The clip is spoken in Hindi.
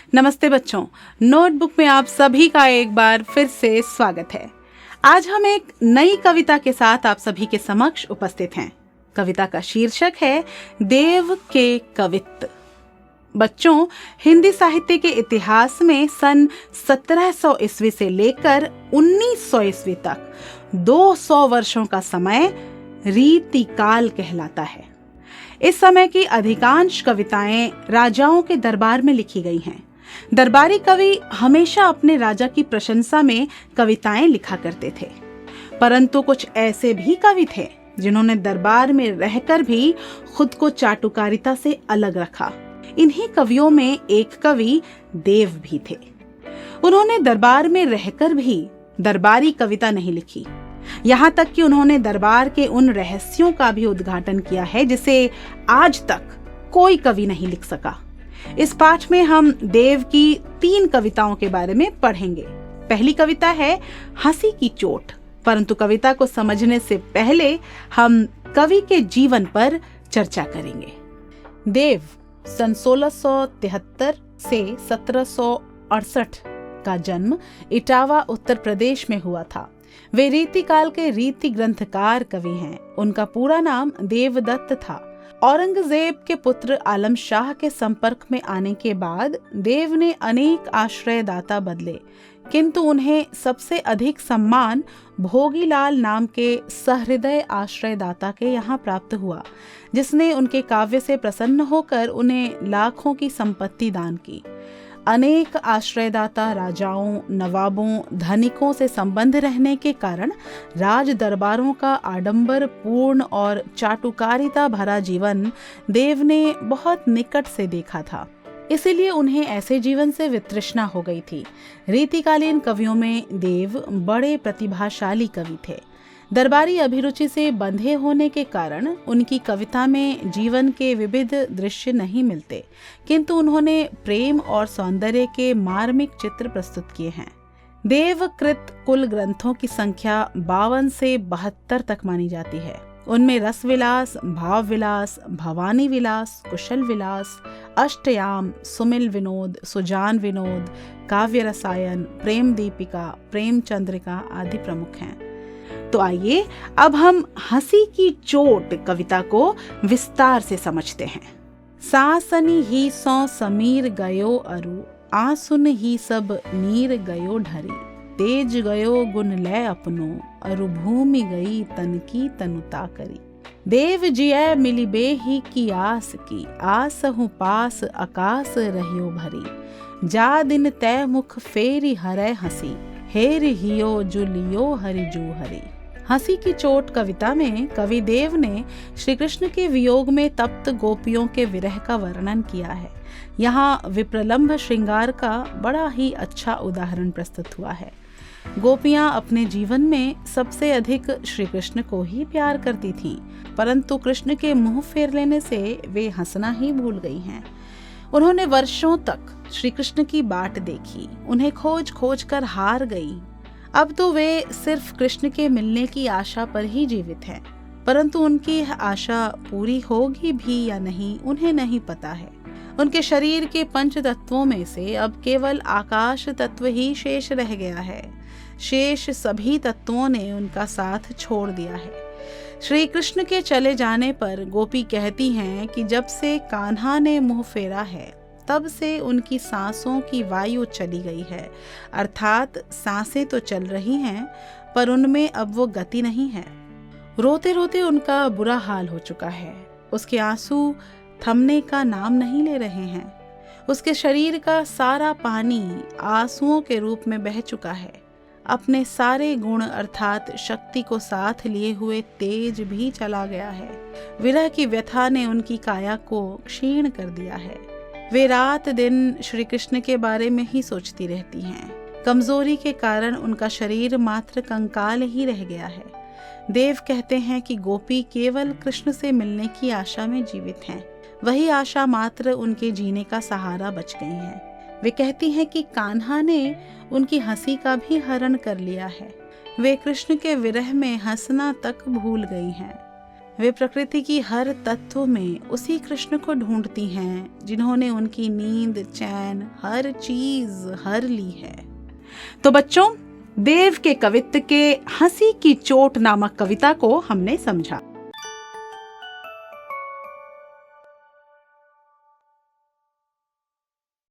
नमस्ते बच्चों, नोटबुक में आप सभी का एक बार फिर से स्वागत है। आज हम एक नई कविता के साथ आप सभी के समक्ष उपस्थित हैं। कविता का शीर्षक है देव के कवित्त। बच्चों, हिंदी साहित्य के इतिहास में सन 1700 ईस्वी से लेकर 1900 ईस्वी तक 200 वर्षों का समय रीतिकाल कहलाता है। इस समय की अधिकांश कविताएं राजाओं के दरबार में लिखी गई हैं। दरबारी कवि हमेशा अपने राजा की प्रशंसा में कविताएं लिखा करते थे, परंतु कुछ ऐसे भी कवि थे जिन्होंने दरबार में रहकर भी खुद को चाटुकारिता से अलग रखा। इन्हीं कवियों में एक कवि देव भी थे। उन्होंने दरबार में रहकर भी दरबारी कविता नहीं लिखी, यहाँ तक कि उन्होंने दरबार के उन रहस्यों का भी उद्घाटन किया है जिसे आज तक कोई कवि नहीं लिख सका। इस पाठ में हम देव की 3 कविताओं के बारे में पढ़ेंगे। पहली कविता है हंसी की चोट, परंतु कविता को समझने से पहले हम कवि के जीवन पर चर्चा करेंगे। देव सन 1673 से 1768 का जन्म इटावा उत्तर प्रदेश में हुआ था। वे रीतिकाल के रीति ग्रंथकार कवि हैं। उनका पूरा नाम देवदत्त था। औरंगजेब के पुत्र आलम शाह के संपर्क में आने के बाद देव ने अनेक आश्रयदाता बदले, किंतु उन्हें सबसे अधिक सम्मान भोगीलाल नाम के सहृदय आश्रयदाता के यहाँ प्राप्त हुआ, जिसने उनके काव्य से प्रसन्न होकर उन्हें लाखों की संपत्ति दान की। अनेक आश्रयदाता राजाओं, नवाबों, धनिकों से संबंध रहने के कारण राज दरबारों का आडंबर पूर्ण और चाटुकारिता भरा जीवन देव ने बहुत निकट से देखा था। इसीलिए उन्हें ऐसे जीवन से वितृष्णा हो गई थी। रीतिकालीन कवियों में देव बड़े प्रतिभाशाली कवि थे। दरबारी अभिरुचि से बंधे होने के कारण उनकी कविता में जीवन के विविध दृश्य नहीं मिलते, किंतु उन्होंने प्रेम और सौंदर्य के मार्मिक चित्र प्रस्तुत किए हैं। देवकृत कुल ग्रंथों की संख्या 52 से 72 तक मानी जाती है। उनमें रस विलास, भाव विलास, भवानी विलास, कुशल विलास, अष्टयाम, सुमिल विनोद, सुजान विनोद, काव्य रसायन, प्रेम दीपिका, प्रेम चंद्रिका आदि प्रमुख हैं। तो आइए अब हम हंसी की चोट कविता को विस्तार से समझते हैं। सासनी ही सौ समीर गयो अरु, आसुन ही सब नीर गयो ढरी, तेज गयो गुण लय अपनो, अरु भूमि गई तन की तनुता करी। देव जिय मिली बेही की आस हूँ पास आकाश रहियो भरी, जा दिन तय मुख फेरी हरै हंसी, हेर हियो जुलियो हरि जू हरि। हंसी की चोट कविता में कवि देव ने श्री कृष्ण के वियोग में तप्त गोपियों के विरह का वर्णन किया है। यहाँ विप्रलंभ श्रृंगार का बड़ा ही अच्छा उदाहरण प्रस्तुत हुआ है। गोपियां अपने जीवन में सबसे अधिक श्री कृष्ण को ही प्यार करती थीं, परंतु कृष्ण के मुंह फेर लेने से वे हंसना ही भूल गई हैं। उन्होंने वर्षों तक श्री कृष्ण की बाट देखी, उन्हें खोज खोज कर हार गई। अब तो वे सिर्फ कृष्ण के मिलने की आशा पर ही जीवित हैं, परंतु उनकी यह आशा पूरी होगी भी या नहीं उन्हें नहीं पता है। उनके शरीर के 5 तत्वों में से अब केवल आकाश तत्व ही शेष रह गया है। शेष सभी तत्वों ने उनका साथ छोड़ दिया है। श्री कृष्ण के चले जाने पर गोपी कहती हैं कि जब से कान्हा ने मुंह फेरा है तब से उनकी सांसों की वायु चली गई है, अर्थात सांसें तो चल रही हैं पर उनमें अब वो गति नहीं है। रोते रोते उनका बुरा हाल हो चुका है। उसके आंसू थमने का नाम नहीं ले रहे हैं। उसके शरीर का सारा पानी आंसुओं के रूप में बह चुका है। अपने सारे गुण अर्थात शक्ति को साथ लिए हुए तेज भी चला गया है। विरह की व्यथा ने उनकी काया को क्षीण कर दिया है। वे रात दिन श्री कृष्ण के बारे में ही सोचती रहती हैं। कमजोरी के कारण उनका शरीर मात्र कंकाल ही रह गया है। देव कहते हैं कि गोपी केवल कृष्ण से मिलने की आशा में जीवित हैं। वही आशा मात्र उनके जीने का सहारा बच गई है। वे कहती हैं कि कान्हा ने उनकी हंसी का भी हरण कर लिया है। वे कृष्ण के विरह में हंसना तक भूल गई हैं। वे प्रकृति की हर तत्व में उसी कृष्ण को ढूंढती हैं जिन्होंने उनकी नींद, चैन, हर चीज हर ली है। तो बच्चों, देव के कवित्व के हंसी की चोट नामक कविता को हमने समझा।